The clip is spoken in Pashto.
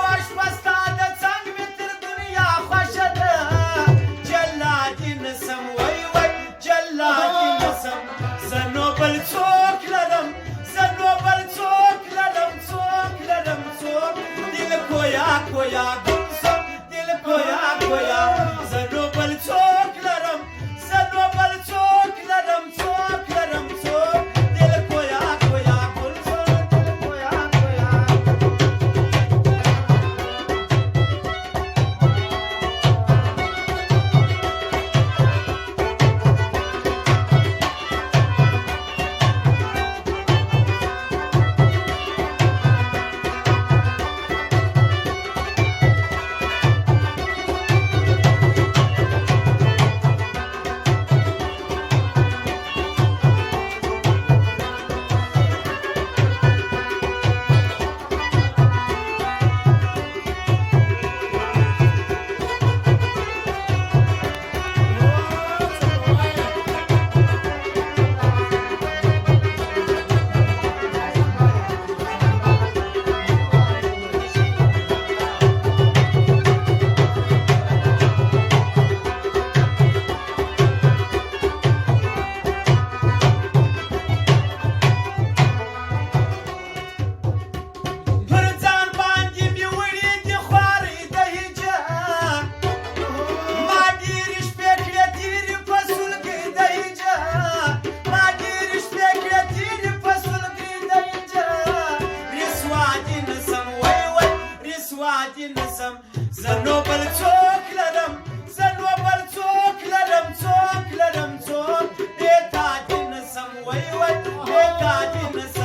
خوش بستاد څنګ مې تر دنیا خوښه ده جلادي نسم وای وای جلادي نسم زه نو بل څوک لرم زه نو بل څوک لرم څوک لرم څوک دل کویا کویا ګمسم دل کویا کویا زه نو بل څوک لرم زه نو بل څوک لرم څوک لرم څوک دل کویا کویا ګمسم دل کویا کویا زه نو بل څوک لرم زه نو بل څوک لرم څوک لرم څوک بې تا دې نسم وای وای بې تا دې نسم